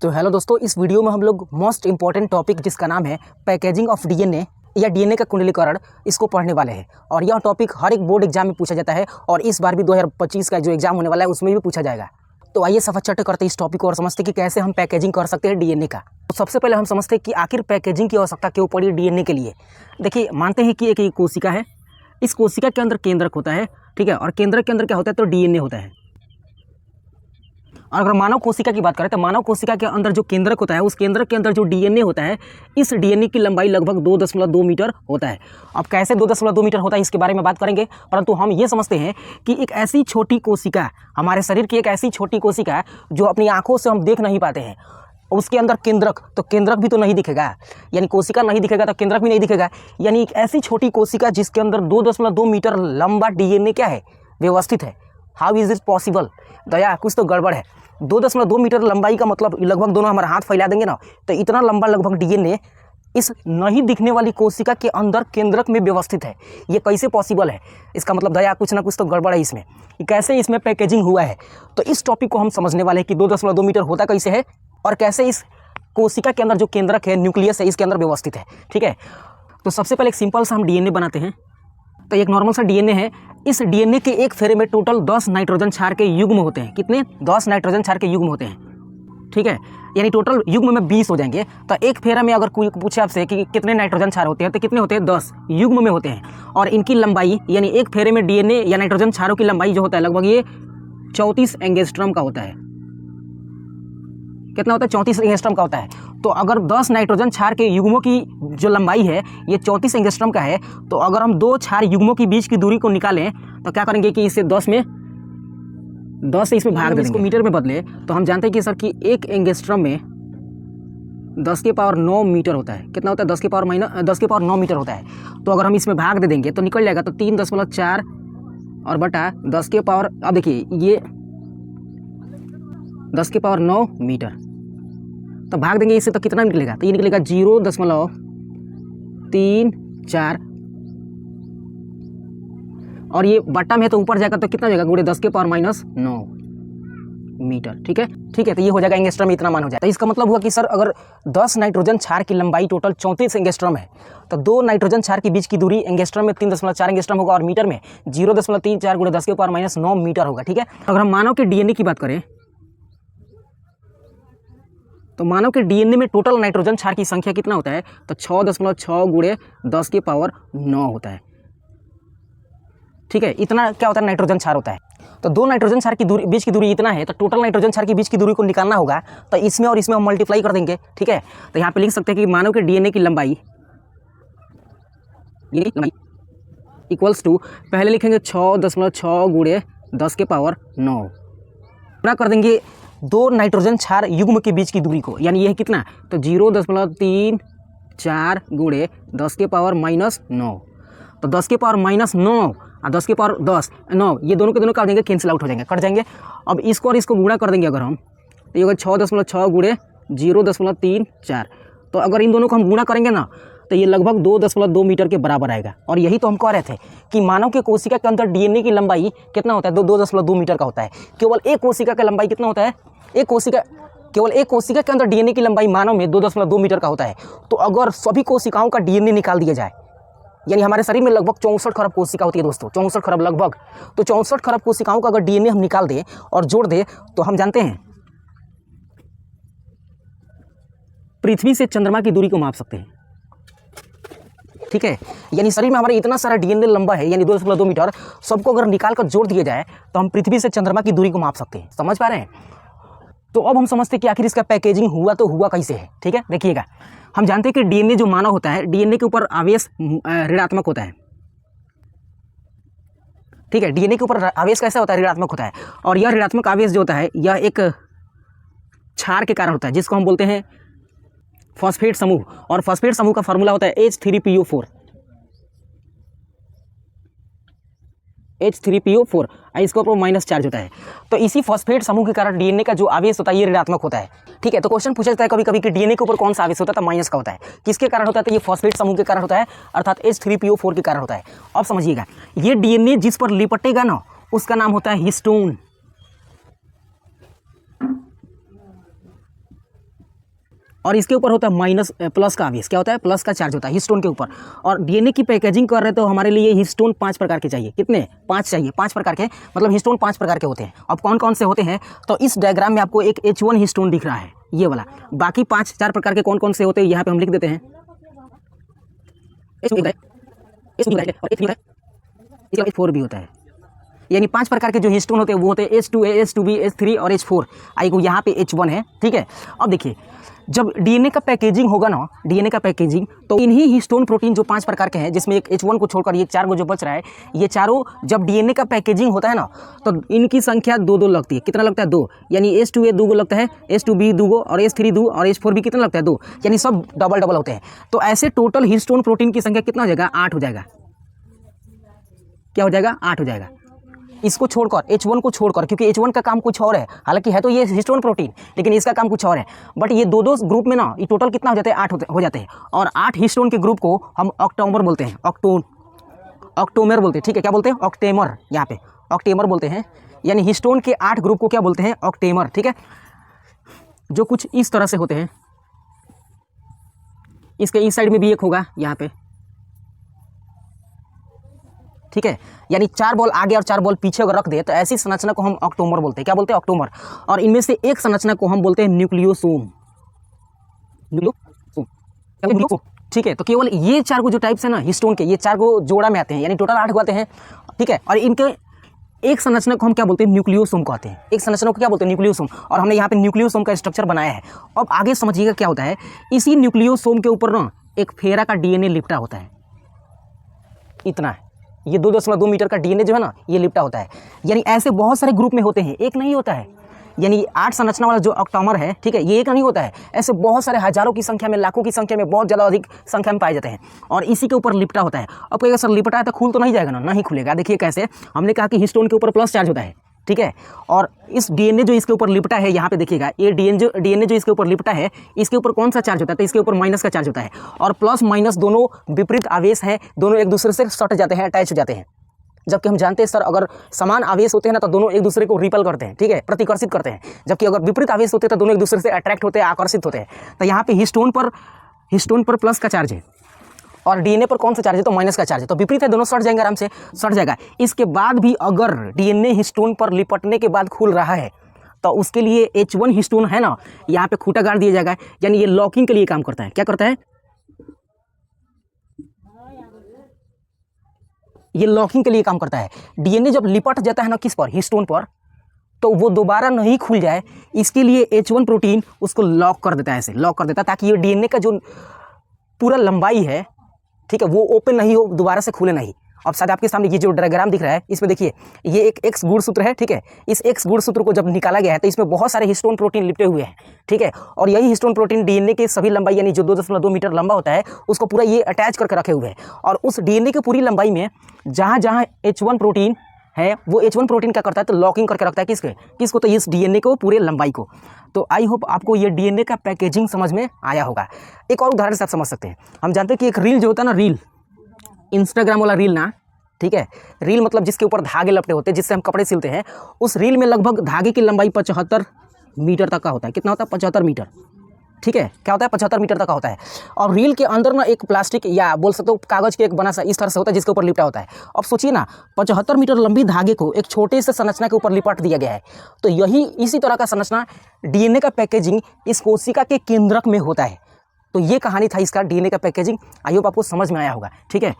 तो हेलो दोस्तों, इस वीडियो में हम लोग मोस्ट इंपॉर्टेंट टॉपिक जिसका नाम है पैकेजिंग ऑफ डीएनए या डीएनए का कुंडलीकरण, इसको पढ़ने वाले हैं। और यह टॉपिक हर एक बोर्ड एग्जाम में पूछा जाता है और इस बार भी 2025 का जो एग्जाम होने वाला है उसमें भी पूछा जाएगा। तो आइए सफाचट करते हैं इस टॉपिक को और समझते हैं कि कैसे हम पैकेजिंग कर सकते हैं डीएनए का। तो सबसे पहले हम समझते हैं कि आखिर पैकेजिंग की आवश्यकता क्यों पड़ी डीएनए के लिए। देखिए, मानते हैं कि एक कोशिका है, इस कोशिका के अंदर केंद्रक होता है, ठीक है, और केंद्रक के अंदर क्या होता है, तो डीएनए होता है। और अगर मानव कोशिका की बात करें तो मानव कोशिका के अंदर जो केंद्रक होता है, उस केंद्रक के अंदर जो डीएनए होता है, इस डीएनए की लंबाई लगभग 2.2 मीटर होता है। अब कैसे 2.2 मीटर होता है इसके बारे में बात करेंगे, परंतु हम ये समझते हैं कि एक ऐसी छोटी कोशिका, हमारे शरीर की एक ऐसी छोटी कोशिका जो अपनी आंखों से हम देख नहीं पाते हैं, उसके अंदर केंद्रक, तो केंद्रक भी तो नहीं दिखेगा, यानी कोशिका नहीं दिखेगा तो केंद्रक भी नहीं दिखेगा। यानी एक ऐसी छोटी कोशिका जिसके अंदर 2.2 मीटर लंबा डीएनए क्या है, व्यवस्थित है। How is it possible? Daya, कुछ तो गड़बड़ है। 2.2 मीटर लंबाई का मतलब लगभग दोनों हमारा हाथ फैला देंगे ना, तो इतना लंबा लगभग डीएनए इस नहीं दिखने वाली कोशिका के अंदर केंद्रक में व्यवस्थित है। ये कैसे पॉसिबल है? इसका मतलब दया, कुछ ना कुछ तो गड़बड़ है इसमें। कैसे इसमें पैकेजिंग हुआ है, तो इस टॉपिक को हम समझने वाले हैं कि 2.2 मीटर होता कैसे है और कैसे इस कोशिका के अंदर जो केंद्रक है, न्यूक्लियस है, इसके अंदर व्यवस्थित है। ठीक है, तो सबसे पहले एक सिंपल सा हम डीएनए बनाते हैं। तो एक नॉर्मल सा डीएनए है। इस डीएनए के एक फेरे में टोटल 10 नाइट्रोजन क्षार के युग्म होते हैं। कितने? 10 नाइट्रोजन क्षार के युग्म होते हैं। ठीक है, यानी टोटल युग्म में 20 हो जाएंगे। तो एक फेरा में अगर कोई पूछे आपसे कि कितने नाइट्रोजन क्षार होते हैं, तो कितने होते हैं? 10 युग्म में होते हैं। और इनकी लंबाई, यानी एक फेरे में डीएनए या नाइट्रोजन क्षारों की लंबाई जो होता है लगभग ये 34 एंगस्ट्रॉम का होता है। कितना होता है? 34 एंगस्ट्रॉम का होता है। तो अगर 10 नाइट्रोजन क्षार के युग्मों की जो लंबाई है ये 34 एंगस्ट्रॉम का है, तो अगर हम दो क्षार युग्मों के बीच की दूरी को निकालें तो क्या करेंगे कि इसे 10 से इसमें भाग देंगे। इसको मीटर में बदले तो हम जानते हैं कि सर कि एक एंगस्ट्रॉम में 10 के पावर 9 मीटर होता है। कितना होता है? 10 के पावर 9 मीटर होता है। तो अगर हम इसमें भाग दे देंगे तो निकल जाएगा, तो 3.4 और बटा 10 के पावर, अब देखिए ये 10 के पावर 9 मीटर, तो भाग देंगे इससे तो कितना निकलेगा? तो ये निकलेगा 0.34 और ये बट्टा में है तो ऊपर जाएगा तो कितना हो जाएगा? गुणे 10 के पावर -9 मीटर। ठीक है, तो ये हो जाएगा एंगस्ट्रॉम में, इतना मान हो जाएगा। तो इसका मतलब हुआ कि सर अगर 10 नाइट्रोजन क्षार की लंबाई टोटल 34 एंगस्ट्रॉम है, तो दो नाइट्रोजन क्षार के बीच की दूरी एंगस्ट्रॉम में 3.4 एंगस्ट्रॉम होगा और मीटर में 0.34 गुणे 10 के पावर -9 मीटर होगा। ठीक है, अगर हम मानव के डीएनए की बात करें तो मानव के डीएनए में टोटल नाइट्रोजन क्षार की संख्या कितना होता है? तो 6.6 गुणे 10 के पावर 9 होता है। ठीक है, इतना क्या होता है? नाइट्रोजन क्षार होता है। तो दो नाइट्रोजन क्षार की दूरी, बीच की दूरी इतना है, तो टोटल नाइट्रोजन क्षार के बीच की दूरी को निकालना होगा, तो इसमें और इसमें हम मल्टीप्लाई कर देंगे। ठीक है, तो यहाँ पे लिख सकते हैं कि मानव के डीएनए की लंबाई इक्वल्स टू, पहले लिखेंगे 6.6 गुणे 10 के पावर 9 पूरा कर देंगे दो नाइट्रोजन क्षार युग्म के बीच की दूरी को, यानी यह कितना? तो 0.34 गुणे 10 के पावर -9, तो 10 के पावर -9 और 10 के पावर 9, ये दोनों के दोनों क्या हो जाएंगे? कैंसिल आउट हो जाएंगे, कट जाएंगे। अब इसको और इसको गुणा कर देंगे अगर हम, तो ये होगा 6.6 गुणे 0.34। तो अगर इन दोनों को हम गुणा करेंगे ना, तो ये लगभग 2.2 मीटर के बराबर आएगा। और यही तो हम कह रहे थे कि मानव के कोशिका के अंदर डीएनए की लंबाई कितना होता है? 2.2 मीटर का होता है। केवल एक कोशिका का लंबाई कितना होता है? केवल एक कोशिका के अंदर डीएनए की लंबाई मानव में 2.2 मीटर का होता है। तो अगर सभी कोशिकाओं का डीएनए निकाल दिया जाए, यानी हमारे शरीर में लगभग 64 खरब कोशिका होती है दोस्तों, 64 खरब लगभग, तो 64 खरब कोशिकाओं का अगर डीएनए हम निकाल दें और जोड़ दें, तो हम जानते हैं पृथ्वी से चंद्रमा की दूरी को माप सकते हैं। ठीक है, यानी शरीर में हमारे इतना सारा डीएनए लंबा है, यानी 2.2 मीटर, सबको अगर निकाल कर जोड़ दिया जाए तो हम पृथ्वी से चंद्रमा की दूरी को माप सकते हैं। समझ पा रहे हैं? तो अब हम समझते हैं कि आखिर इसका पैकेजिंग हुआ तो हुआ कैसे है। ठीक है, देखिएगा, हम जानते हैं कि डीएनए जो मानव होता है, डीएनए के ऊपर आवेश ऋणात्मक होता है। ठीक है, डीएनए के ऊपर आवेश कैसा होता है? ऋणात्मक होता है। और यह ऋणात्मक आवेश जो होता है यह एक क्षार के कारण होता है, जिसको हम बोलते हैं फॉस्फेट समूह। और फॉस्फेट समूह का फॉर्मूला होता है H3PO4। H3PO4, इसके ऊपर माइनस चार्ज होता है। तो इसी फॉस्फेट समूह के कारण डीएनए का जो आवेश होता है ये ऋणात्मक होता है। ठीक है, तो क्वेश्चन पूछा जाता है कभी कभी कि डीएनए के ऊपर कौन सा आवेश होता है? तो माइनस का होता है। किसके कारण होता है? तो ये फॉस्फेट समूह के कारण होता है, अर्थात H3PO4 के कारण होता है। अब समझिएगा, ये डीएनए जिस पर लिपटेगा ना, उसका नाम होता है हिस्टोन। और इसके ऊपर होता है माइनस प्लस का आवेश, क्या होता है, प्लस का चार्ज होता है हिस्टोन के ऊपर। और डीएनए की पैकेजिंग कर रहे हैं तो हमारे लिए हिस्टोन 5 प्रकार के चाहिए। कितने? 5 चाहिए, 5 प्रकार के, मतलब हिस्टोन 5 प्रकार के होते हैं। अब कौन कौन से होते हैं, तो इस डायग्राम में आपको एक H1 हिस्टोन दिख रहा है, ये वाला। बाकी 5-4 प्रकार के कौन कौन से होते हैं यहाँ पे हम लिख देते हैं। H4 भी होता है, यानी 5 प्रकार के जो हिस्टोन होते हैं वो होते हैं H2A, H2B, H3 और H4। आई को यहाँ पे H1 है, ठीक है। अब देखिए, जब डीएनए का पैकेजिंग होगा ना, डीएनए का पैकेजिंग, तो इन्हीं हिस्टोन प्रोटीन जो 5 प्रकार के हैं, जिसमें एक H1 को छोड़कर ये 4 को जो बच रहा है, ये चारों जब डीएनए का पैकेजिंग होता है ना, तो इनकी संख्या 2-2 लगती है। कितना लगता है? 2। यानी H2A 2 लगता है, H2B 2 और H3 2 और H4 भी कितना लगता है? 2। यानी सब डबल डबल होते हैं। तो ऐसे टोटल हिस्टोन प्रोटीन की संख्या कितना हो जाएगा? 8 हो जाएगा। क्या हो जाएगा? 8 हो जाएगा। इसको छोड़कर, H1 को छोड़कर, क्योंकि H1 का काम कुछ और है, हालांकि है तो ये हिस्टोन प्रोटीन, लेकिन इसका काम कुछ और है। बट ये दो ग्रुप में ना, ये टोटल कितना हो जाता है? 8 हो जाते हैं। और 8 हिस्टोन के ग्रुप को हम ऑक्टोमर बोलते हैं, ऑक्टोमर बोलते हैं, ठीक है। क्या बोलते हैं? ऑक्टेमर, यहाँ पे ऑक्टेमर बोलते हैं। यानी हिस्टोन के 8 ग्रुप को क्या बोलते हैं? ऑक्टेमर, ठीक है। जो कुछ इस तरह से होते हैं। इसके इस साइड में भी एक होगा यहाँ पे, ठीक है। यानी 4 बॉल आगे और 4 बॉल पीछे अगर रख दे तो ऐसी संरचना को हम ऑक्टोमर बोलते हैं। क्या बोलते हैं? ऑक्टोमर। और इनमें से एक संरचना को हम बोलते हैं न्यूक्लियोसोम, ठीक है। तो केवल ये 4 को जो टाइप्स है ना हिस्टोन के, ये 4 को जोड़ा में आते हैं, यानी टोटल 8 को आते हैं, ठीक है। और इनके एक संरचना को हम क्या बोलते हैं? न्यूक्लियोसोम कहते हैं। एक संरचना को क्या बोलते हैं? न्यूक्लियोसोम। और हमने यहाँ पे न्यूक्लियोसोम का स्ट्रक्चर बनाया है। अब आगे समझिएगा क्या होता है। इसी न्यूक्लियोसोम के ऊपर ना एक फेरा का डीएनए लिपटा होता है, इतना है। ये 2.2 मीटर का डीएनए जो है ना, ये लिपटा होता है। यानी ऐसे बहुत सारे ग्रुप में होते हैं, एक नहीं होता है। यानी 8 संरचना वाला जो ऑक्टोमर है, ठीक है, ये एक नहीं होता है। ऐसे बहुत सारे हजारों की संख्या में, लाखों की संख्या में, बहुत ज़्यादा अधिक संख्या में पाए जाते हैं। और इसी के ऊपर लिपटा होता है। अब कहेगा सर लिपटा है तो खुल तो नहीं जाएगा ना? नहीं खुलेगा। देखिए कैसे, हमने कहा कि हिस्टोन के ऊपर प्लस चार्ज होता है, ठीक है। और इस डीएनए जो इसके ऊपर लिपटा है, यहाँ पे देखिएगा, ये डीएनए जो इसके ऊपर लिपटा है, इसके ऊपर कौन सा चार्ज होता है? तो इसके ऊपर माइनस का चार्ज होता है। और प्लस माइनस दोनों विपरीत आवेश है, दोनों एक दूसरे से सट जाते हैं, अटैच हो जाते हैं। जबकि हम जानते हैं सर, अगर समान आवेश होते हैं ना तो दोनों एक दूसरे को रिपल करते हैं, ठीक है, प्रतिकर्षित करते हैं। जबकि अगर विपरीत आवेश होते हैं तो दोनों एक दूसरे से अट्रैक्ट होते हैं, आकर्षित होते हैं। तो यहाँ पे हिस्टोन पर प्लस का चार्ज है और डीएनए पर कौन सा चार्ज है? तो माइनस का चार्ज है। तो विपरीत है, दोनों सट जाएंगे, आराम से सट जाएगा। इसके बाद भी अगर डीएनए हिस्टोन पर लिपटने के बाद खुल रहा है तो उसके लिए H1 हिस्टोन है ना, यहाँ पे खूंटा गाड़ दिया जाएगा। यानी ये लॉकिंग के लिए काम करता है। क्या करता है? ये लॉकिंग के लिए काम करता है। डीएनए जब लिपट जाता है ना, किस पर? हिस्टोन पर, तो वो दोबारा नहीं खुल जाए, इसके लिए H1 प्रोटीन उसको लॉक कर देता है, ऐसे लॉक कर देता है, ताकि ये डीएनए का जो पूरा लंबाई है, ठीक है, वो ओपन नहीं हो, दोबारा से खुले नहीं। अब शायद आपके सामने ये जो डायग्राम दिख रहा है, इसमें देखिए, ये एक एक्स गुणसूत्र है, ठीक है। इस एक्स गुणसूत्र को जब निकाला गया है तो इसमें बहुत सारे हिस्टोन प्रोटीन लिपटे हुए हैं, ठीक है। और यही हिस्टोन प्रोटीन डीएनए के सभी लंबाई, यानी जो 2.2 मीटर लंबा होता है, उसको पूरा ये अटैच करके रखे हुए हैं। और उस डीएनए की पूरी लंबाई में जहाँ जहाँ H1 प्रोटीन है, वो H1 प्रोटीन क्या करता है? तो लॉकिंग करके रखता है किसको? तो इस डीएनए को, पूरे लंबाई को। तो आई होप आपको ये डीएनए का पैकेजिंग समझ में आया होगा। एक और उदाहरण से आप समझ सकते हैं। हम जानते हैं कि एक रील जो होता है ना, रील, इंस्टाग्राम वाला रील ना, ठीक है। रील मतलब जिसके ऊपर धागे लपटे होते हैं, जिससे हम कपड़े सिलते हैं। उस रील में लगभग धागे की लंबाई 75 मीटर तक का होता है। कितना होता है? 75 मीटर, ठीक है। क्या होता है? 75 मीटर तक का होता है। और रील के अंदर ना एक प्लास्टिक, या बोल सकते हो कागज के एक बना सा इस तरह से होता है, जिसके ऊपर लिपटा होता है। अब सोचिए ना, 75 मीटर लंबी धागे को एक छोटे से संरचना के ऊपर लिपट दिया गया है। तो इसी तरह का संरचना डीएनए का पैकेजिंग इस कोशिका के केंद्रक में होता है। तो ये कहानी था इसका, डीएनए का पैकेजिंग। आई होप आपको समझ में आया होगा, ठीक है।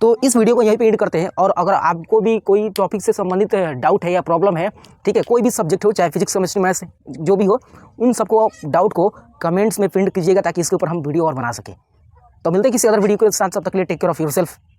तो इस वीडियो को यहीं पे एंड करते हैं। और अगर आपको भी कोई टॉपिक से संबंधित डाउट है या प्रॉब्लम है, ठीक है, कोई भी सब्जेक्ट हो, चाहे फिजिक्स, केमिस्ट्री, मैथ्स, जो भी हो, उन सबको डाउट को कमेंट्स में पिन कीजिएगा, ताकि इसके ऊपर हम वीडियो और बना सकें। तो मिलते हैं किसी अदर वीडियो के साथ। तब तक के लिए टेक केयर ऑफ़ योरसेल्फ।